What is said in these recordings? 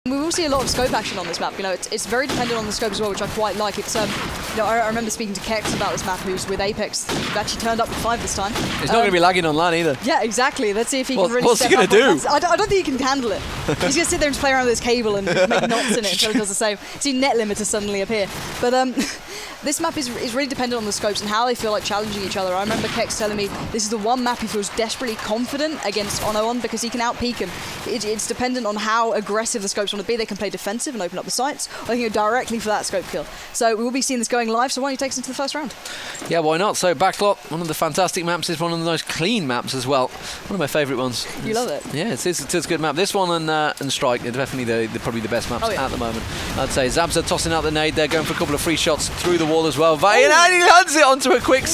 We will see a lot of scope action on this map. You know, it's very dependent on the scope as well, which I quite like. It's you know, I remember speaking to Kex about this map, who's with Apex. He actually turned up with 5 this time. He's not going to be lagging online either. Yeah, exactly. Let's see if he can really what's step he going to do? I don't think he can handle it. He's going to sit there and just play around with his cable and make knots in it until it does the same. See net limiter suddenly appear. But this map is really dependent on the scopes and how they feel like challenging each other. I remember Kex telling me this is the one map he feels desperately confident against Ono because he can out-peak him. It's dependent on how aggressive the scopes want to be. They can play defensive and open up the sights, or they can go directly for that scope kill. So we will be seeing this going live, so why don't you take us into the first round? Yeah, why not? So Backlot, one of the fantastic maps, is one of the most clean maps as well. One of my favourite ones. You love it? Yeah, it is a good map. This one and Strike are definitely probably the best maps at the moment. I'd say Zabza tossing out the nade there, going for a couple of free shots through the wall as well. Vayne, and he lands it onto a quick...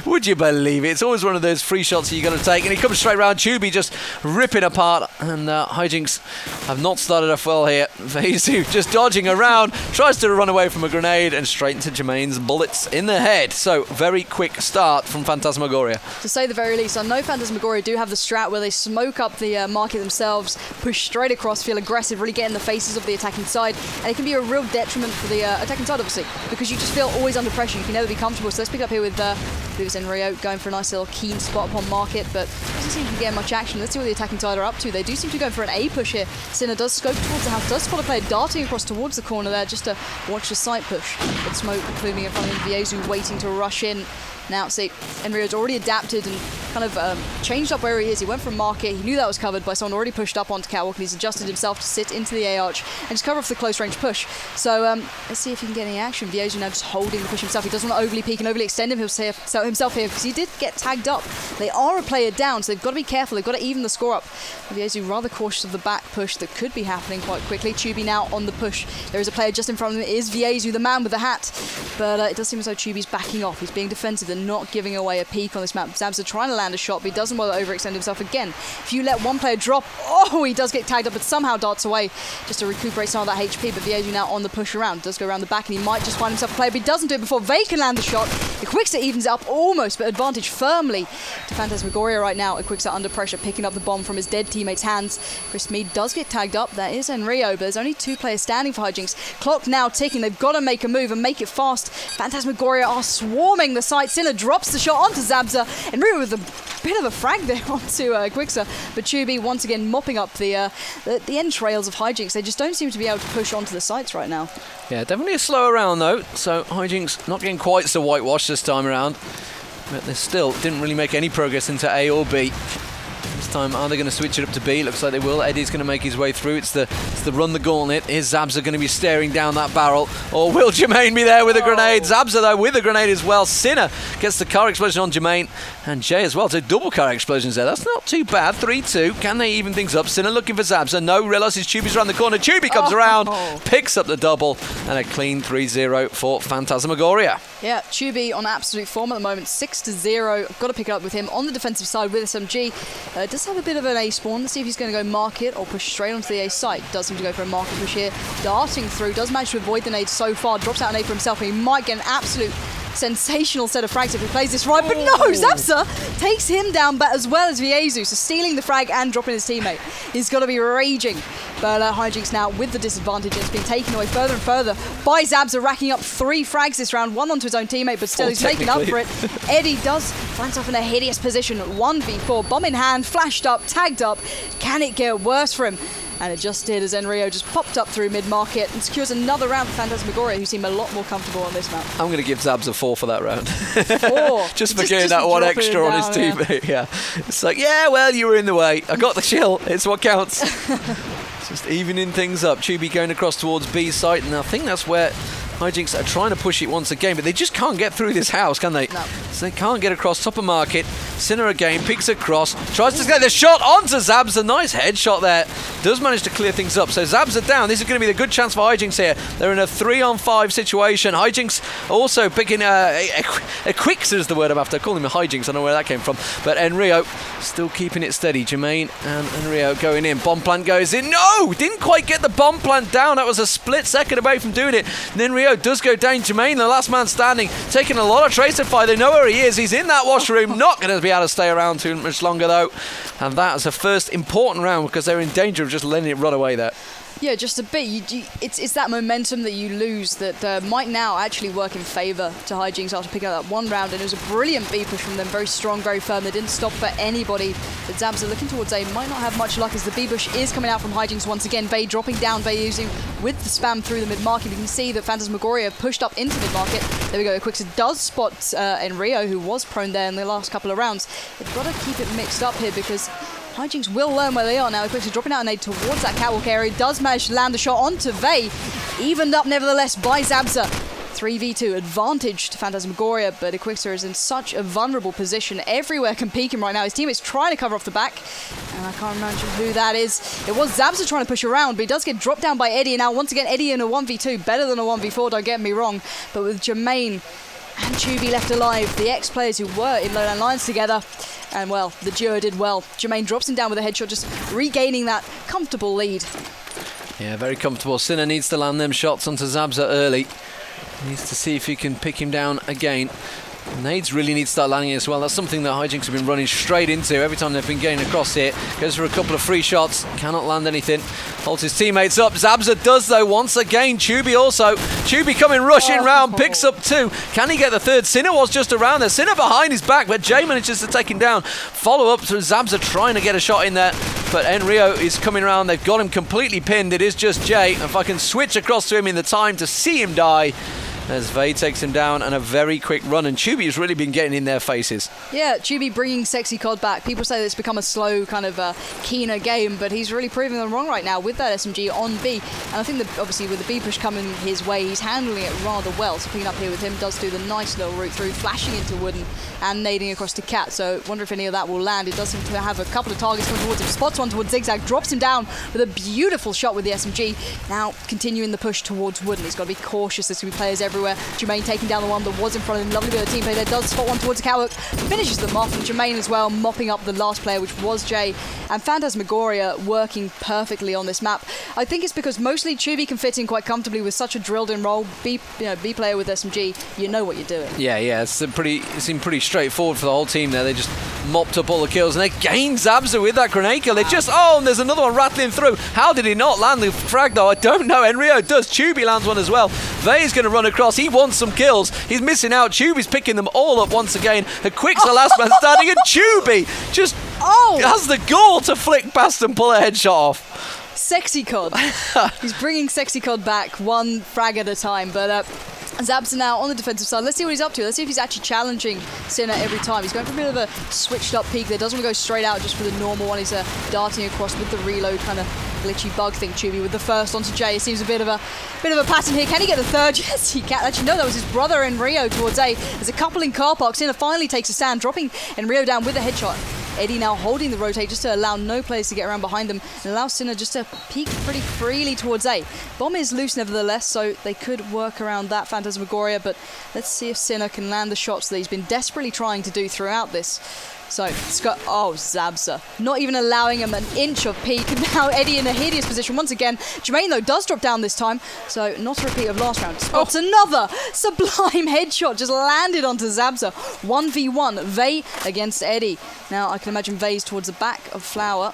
Would you believe it? It's always one of those free shots that you're going to take, and he comes straight round. Tubi just ripping apart, and HIGHJ have not started off well here. Vazu just dodging around, tries to run away from a grenade, and straight into Jermaine's bullets in the head. So, very quick start from Phantasmagoria. To say the very least, I know Phantasmagoria do have the strat where they smoke up the market themselves, push straight across, feel aggressive, really get in the faces of the attacking side, and it can be a real detriment for the attacking side, obviously, because you just feel always under pressure. You can never be comfortable. So let's pick up here with Zenrio going for a nice little keen spot upon market, but doesn't seem to get much action. Let's see what the attacking side are up to. They do seem to go for an A push here. Sinner does scope towards the house, does spot a player darting across towards the corner there just to watch the site push. But smoke pluming in front of him, Viezu waiting to rush in. Now, see, Enrio's already adapted and kind of changed up where he is. He went from market, he knew that was covered by someone already pushed up onto Catwalk, and he's adjusted himself to sit into the A-arch and just cover off the close range push. So let's see if he can get any action. Viezu now just holding the push himself. He doesn't want to overly peek and overly extend himself here because he did get tagged up. They are a player down, so they've got to be careful. They've got to even the score up. Viezu rather cautious of the back push that could be happening quite quickly. Tubi now on the push. There is a player just in front of him. It is Viezu, the man with the hat. But it does seem as though Tubi's backing off. He's being defensive and not giving away a peek on this map. Zabza trying to land a shot, but he doesn't want to overextend himself again. If you let one player drop, he does get tagged up, but somehow darts away just to recuperate some of that HP. But Viezu now on the push around, does go around the back, and he might just find himself a player, but he doesn't do it before Vay can land the shot. Equixer evens it up almost, but advantage firmly to Phantasmagoria right now. Equixer under pressure, picking up the bomb from his dead teammate's hands. Chris Mead does get tagged up. That is Enrio, but there's only 2 players standing for HIGHJ. Clock now ticking. They've got to make a move and make it fast. Phantasmagoria are swarming the site. Sinner drops the shot onto Zabza, and Enrio with a bit of a frag there onto Equixer. But Tubi once again mopping up the entrails of HIGHJ. They just don't seem to be able to push onto the sites right now. Yeah, definitely a slower round though. So HIGHJ's not getting quite so whitewashed this time around. But they still didn't really make any progress into A or B. This time, are they going to switch it up to B? Looks like they will. Eddie's going to make his way through. It's the run the gauntlet. Is Zabza going to be staring down that barrel? Or will Jermaine be there with a grenade? Zabza, though, with a grenade as well. Sinner gets the car explosion on Jermaine. And Jay as well. So double car explosions there. That's not too bad. 3-2. Can they even things up? Sinner looking for Zabza. No, realises Tubi's around the corner. Tubi comes around, picks up the double, and a clean 3-0 for Phantasmagoria. Yeah, Tubi on absolute form at the moment. 6-0. Got to pick it up with him on the defensive side with SMG. Does have a bit of an A spawn. Let's see if he's going to go market or push straight onto the A site. Does seem to go for a market push here. Darting through. Does manage to avoid the nade so far. Drops out an A for himself, and he might get an absolute sensational set of frags if he plays this right. But no, Zabza takes him down, but as well as Viezu. So stealing the frag and dropping his teammate. He's got to be raging. But HIGHJ now with the disadvantage. It's been taken away further and further by Zabza, racking up 3 frags this round. 1 onto his own teammate, but still he's making up for it. Eddie does find himself in a hideous position. 1v4, bomb in hand, flashed up, tagged up. Can it get worse for him? And it just did, as Enrio just popped up through mid-market and secures another round for Phantasmagoria, who seem a lot more comfortable on this map. I'm going to give Zabza 4 for that round. 4? just for getting that one extra on his teammate. Yeah. It's like, yeah, well, you were in the way. I got the chill. It's what counts. Just evening things up. Tubi going across towards B site, and I think that's where HIGHJ are trying to push it once again, but they just can't get through this house, can they? No. So they can't get across top of market. Sinner again, picks across, tries to get the shot onto Zabza. Nice headshot there. Does manage to clear things up. So Zabza down. This is going to be the good chance for HIGHJ here. They're in a 3-on-5 situation. HIGHJ also picking a Quicks is the word I'm after. I call him a HIGHJ, I don't know where that came from. But Enrio still keeping it steady. Jermaine and Enrio going in. Bomb plant goes in. No! Didn't quite get the bomb plant down. That was a split second away from doing it. And then Enrio does go down. Jermaine, the last man standing, taking a lot of tracer fire. They know where he is. He's in that washroom. Not going to to be able to stay around too much longer, though. And that is the first important round because they're in danger of just letting it run away there. Yeah, just a bit. It's that momentum that you lose that might now actually work in favour to HIGHJ after picking up that one round. And it was a brilliant B push from them, very strong, very firm. They didn't stop for anybody. The Zabs are looking towards A, might not have much luck as the B push is coming out from HIGHJ once again. Vey dropping down, Vey using with the spam through the mid-market. You can see that Phantasmagoria pushed up into mid-market. There we go, Uttoxeter does spot Enrio, who was prone there in the last couple of rounds. They've got to keep it mixed up here because HIGHJ will learn where they are now. Quickly dropping out an nade towards that catwalk area. Does manage to land the shot onto Vey. Evened up nevertheless by Zabza. 3v2 advantage to Phantasmagoria, but Uttoxeter is in such a vulnerable position. Everywhere can peek him right now. His teammate's trying to cover off the back. And I can't remember who that is. It was Zabza trying to push around, but he does get dropped down by Eddie. And now once again, Eddie in a 1v2. Better than a 1v4, don't get me wrong. But with Jermaine and Tubi left alive, the ex-players who were in Lowland Lions together, and well, the duo did well. Jermaine drops him down with a headshot, just regaining that comfortable lead. Yeah, very comfortable. Sinner needs to land them shots onto Zabza early. Needs to see if he can pick him down again. Nades really need to start landing as well. That's something that HIGHJ have been running straight into every time they've been getting across here. Goes for a couple of free shots, cannot land anything. Holds his teammates up. Zabza does though once again. Tubi also. Tubi coming rushing round, picks up 2. Can he get the third? Sinner was just around there. Sinner behind his back, but Jay manages to take him down. Follow up to Zabza trying to get a shot in there, but Enrio is coming around. They've got him completely pinned. It is just Jay. If I can switch across to him in the time to see him die, as Vey takes him down, and a very quick run, and Tubi has really been getting in their faces. Yeah, Tubi bringing Sexy CoD back. People say that it's become a slow, kind of keener game, but he's really proving them wrong right now with that SMG on B. And I think that obviously with the B push coming his way, he's handling it rather well. So picking up here with him does do the nice little route through, flashing into Wooden and nading across to Cat. So wonder if any of that will land. It does seem to have a couple of targets coming towards him. Spots one towards Zigzag, drops him down with a beautiful shot with the SMG. Now continuing the push towards Wooden. He's got to be cautious. There's going to be players everywhere. Jermaine taking down the one that was in front of him. Lovely bit of team play there. Does spot one towards the catwalk. Finishes them off. And Jermaine as well, mopping up the last player, which was Jay. And Phantasmagoria working perfectly on this map. I think it's because mostly Tubi can fit in quite comfortably with such a drilled-in role. B player with SMG, you know what you're doing. Yeah. It seemed pretty straightforward for the whole team there. They just mopped up all the kills, and they gained Zabza with that grenade kill. They just, and there's another one rattling through. How did he not land the frag, though? I don't know. Enrio does. Tubi lands one as well. Vey's going to run across. He wants some kills. He's missing out. Tubi's picking them all up once again. The Quick's the last man standing, and Tubi just has the gall to flick past and pull a headshot off. Sexy CoD. He's bringing Sexy CoD back one frag at a time, but Zabza now on the defensive side. Let's see what he's up to. Let's see if he's actually challenging Sinner every time. He's going for a bit of a switched up peek there. Doesn't want to go straight out just for the normal one. He's darting across with the reload kind of glitchy bug thing. Tubi with the first onto Jay. It seems a bit of a pattern here. Can he get the third? Yes, he can. Actually, no, that was his brother in Rio towards A. There's a couple in car parks. Sinner finally takes a stand, dropping Enrio down with a headshot. Eddie now holding the rotate just to allow no players to get around behind them and allow Sinner just to peek pretty freely towards A. Bomb is loose nevertheless, so they could work around that Phantasmagoria, but let's see if Sinner can land the shots that he's been desperately trying to do throughout this. So, Zabza. Not even allowing him an inch of peek. Now Eddie in a hideous position once again. Jermaine, though, does drop down this time. So, not a repeat of last round. Spots another sublime headshot. Just landed onto Zabza. 1v1. Vey against Eddie. Now, I can imagine Vey's towards the back of Flower.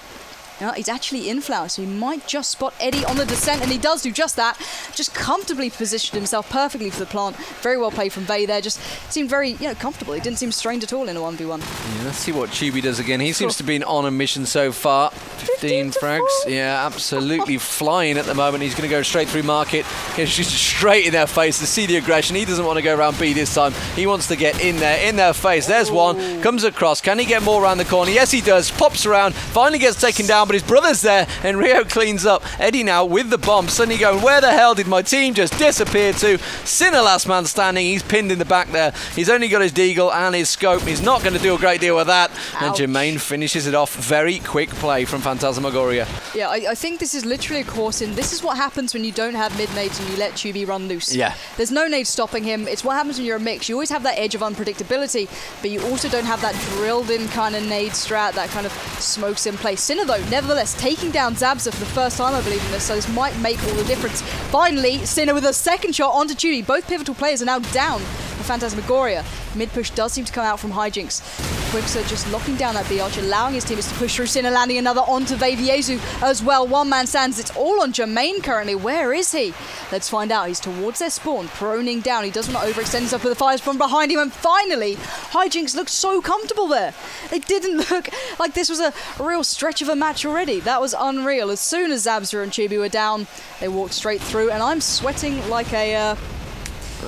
No, he's actually in Flower, so he might just spot Eddie on the descent, and he does do just that. Just comfortably positioned himself perfectly for the plant. Very well played from Vey there. Just seemed very, comfortable. He didn't seem strained at all in a 1v1. Yeah, let's see what Tubi does again. He seems to be on a mission so far. 15 frags. Yeah, absolutely flying at the moment. He's going to go straight through market. He's just straight in their face to see the aggression. He doesn't want to go around B this time. He wants to get in their face. There's one. Comes across. Can he get more around the corner? Yes, he does. Pops around. Finally gets taken down, but his brother's there, and Rio cleans up. Eddie now with the bomb. Suddenly going, where the hell did my team just disappear to? Sinner last man standing. He's pinned in the back there. He's only got his deagle and his scope. He's not going to do a great deal with that. Ouch. And Jermaine finishes it off. Very quick play from Phantasmagoria. Yeah, I think this is literally a course in. This is what happens when you don't have mid nades and you let Tubi run loose. Yeah. There's no nade stopping him. It's what happens when you're a mix. You always have that edge of unpredictability, but you also don't have that drilled in kind of nade strat, that kind of smokes in place. Sinner, though, nevertheless, taking down Zabza for the first time, I believe, in this, so this might make all the difference. Finally, Sinner with a second shot onto Tubi. Both pivotal players are now down for Phantasmagoria. Mid push does seem to come out from HIGHJ. Quixer just locking down that B arch, allowing his teammates to push through. Sinner landing another onto vEpiEzu as well. One man stands. It's all on Jermaine currently. Where is he? Let's find out. He's towards their spawn, proning down. He doesn't want to overextend himself with the fires from behind him. And finally, HIGHJ looked so comfortable there. They didn't look like this was a real stretch of a match already. That was unreal. As soon as Zabza and Chibi were down, they walked straight through. And I'm sweating like a...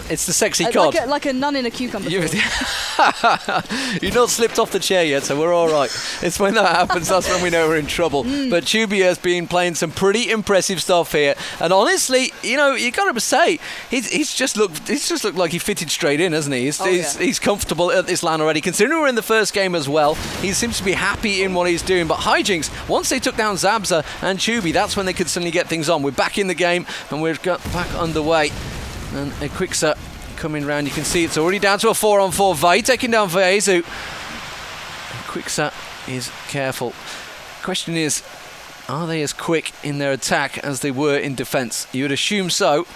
it's the sexy COD. Like a nun in a cucumber. You've not slipped off the chair yet, so we're all right. It's when that happens, that's when we know we're in trouble. But Tubi has been playing some pretty impressive stuff here, and honestly, you know, you got to say he's just looked like he fitted straight in, hasn't he? He's comfortable at this LAN already. Considering we're in the first game as well, he seems to be happy in what he's doing. But HIGHJ, once they took down Zabza and Tubi, that's when they could suddenly get things on. We're back in the game, and we've got back underway. And a Quixer coming round. You can see it's already down to a 4-on-4. vEpiEzu taking down vEpiEzu. Quixer is careful. Question is, are they as quick in their attack as they were in defence? You would assume so.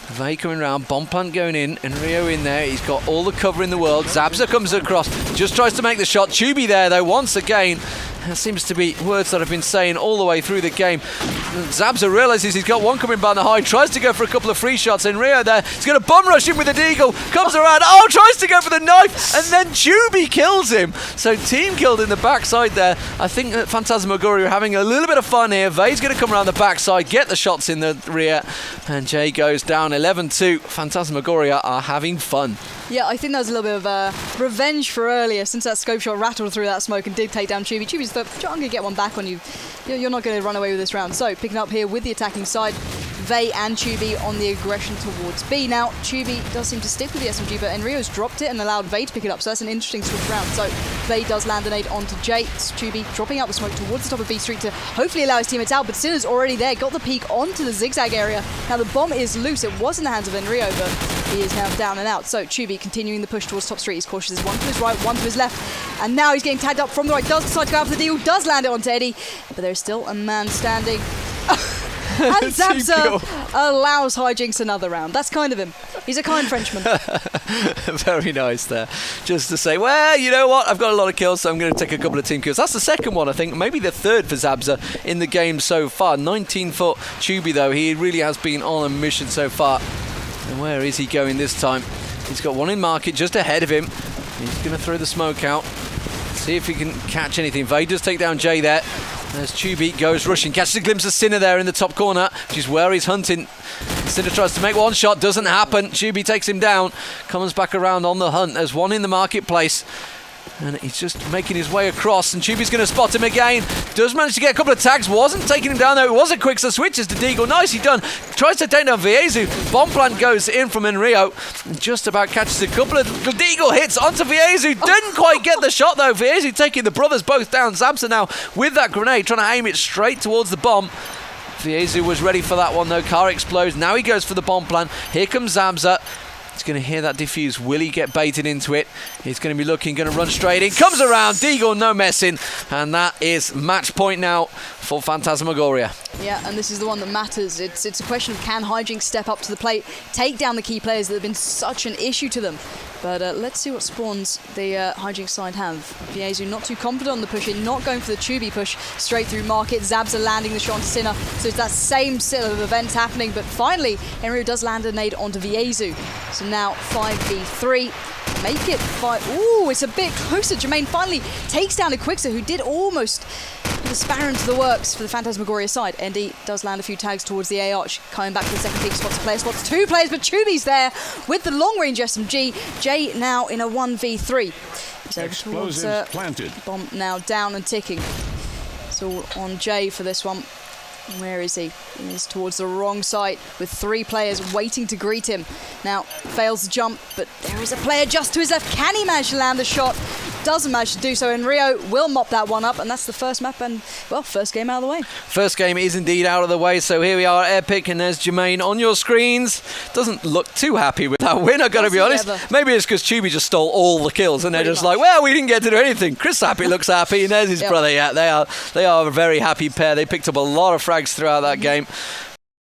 vEpiEzu coming round, bomb plant going in, and Rio in there. He's got all the cover in the world. Zabza comes across, just tries to make the shot. Tubi there though, once again. That seems to be words that I've been saying all the way through the game. Zabza realises he's got one coming down the high, tries to go for a couple of free shots, and Rio there, he's going to bum rush him with a deagle, comes around, tries to go for the knife, and then Tubi kills him. So team killed in the backside there. I think that Phantasmagoria are having a little bit of fun here. vEpiEzu's going to come around the backside, get the shots in the rear, and Jay goes down 11-2. Phantasmagoria are having fun. Yeah, I think that was a little bit of revenge for earlier, since that scope shot rattled through that smoke and did take down Tubi. Tubi's thought, I'm going to get one back on you. You're not going to run away with this round. So, picking up here with the attacking side, vEpiEzu and Tubi on the aggression towards B. Now, Tubi does seem to stick with the SMG, but Enrio's dropped it and allowed vEpiEzu to pick it up, so that's an interesting switch round. So, vEpiEzu does land an nade onto Jay. It's Tubi dropping out the smoke towards the top of B Street to hopefully allow his teammates out, but Sinner's already there, got the peek onto the zigzag area. Now, the bomb is loose. It was in the hands of Enrio, but he is now down and out. So, Tubi continuing the push towards top street. He's cautious. There's one to his right, one to his left, and now he's getting tagged up from the right. Does decide to go out for the deal, does land it onto Eddie, but there's still a man standing. And Zabza allows HIGHJ another round. That's kind of him. He's a kind Frenchman. Very nice there. Just to say, well, you know what? I've got a lot of kills, so I'm going to take a couple of team kills. That's the second one, I think. Maybe the third for Zabza in the game so far. 19-foot Tubi, though. He really has been on a mission so far. And where is he going this time? He's got one in market just ahead of him. He's going to throw the smoke out. See if he can catch anything. vEpiEzu does take down Jay there. As Tubi goes rushing, catches a glimpse of Sinner there in the top corner, which is where he's hunting. Sinner tries to make one shot, doesn't happen. Tubi takes him down, comes back around on the hunt. There's one in the marketplace, and he's just making his way across, and Tubi's going to spot him again. Does manage to get a couple of tags, wasn't taking him down though. It was a quick, so switches to deagle. Nicely done. Tries to take down vEpiEzu. Bomb plant goes in from Enrio, and just about catches a couple of deagle hits onto vEpiEzu. Didn't quite get the shot though. vEpiEzu taking the brothers both down. Zabza now with that grenade, trying to aim it straight towards the bomb. vEpiEzu was ready for that one though. Car explodes. Now he goes for the bomb plant. Here comes Zabza. He's going to hear that defuse. Will he get baited into it? He's going to be looking, going to run straight in. Comes around, deagle, no messing. And that is match point now for Phantasmagoria. Yeah, and this is the one that matters. It's a question of can HIGHJ step up to the plate, take down the key players that have been such an issue to them. But let's see what spawns the HIGHJ side have. vEpiEzu not too confident on the push in, not going for the Tubi push straight through market. Zabza landing the shot onto Sinner. So it's that same set of events happening. But finally, Enrio does land a nade onto vEpiEzu. So now 5v3. Make it 5. Ooh, it's a bit closer. Jermaine finally takes down a Quixer who did almost put a spanner into the works for the Phantasmagoria side. ND does land a few tags towards the A arch. Coming back to the second peak, spots a player, spots two players, but Tubi's there with the long range SMG. Jay now in a 1v3. So Explosives planted. Bomb now down and ticking. It's all on Jay for this one. Where is he? He's towards the wrong side with three players waiting to greet him. Now, fails the jump, but there is a player just to his left. Can he manage to land the shot? Doesn't manage to do so, and Rio will mop that one up, and that's the first map and, well, first game out of the way. First game is indeed out of the way, so here we are, Epic, and there's Jermaine on your screens. Doesn't look too happy with that win, I've got to be honest. Maybe it's because Tubi just stole all the kills, and they're just like, well, we didn't get to do anything. Chris Happy looks happy, and there's his brother. Yeah, they are a very happy pair. They picked up a lot of frags throughout that game.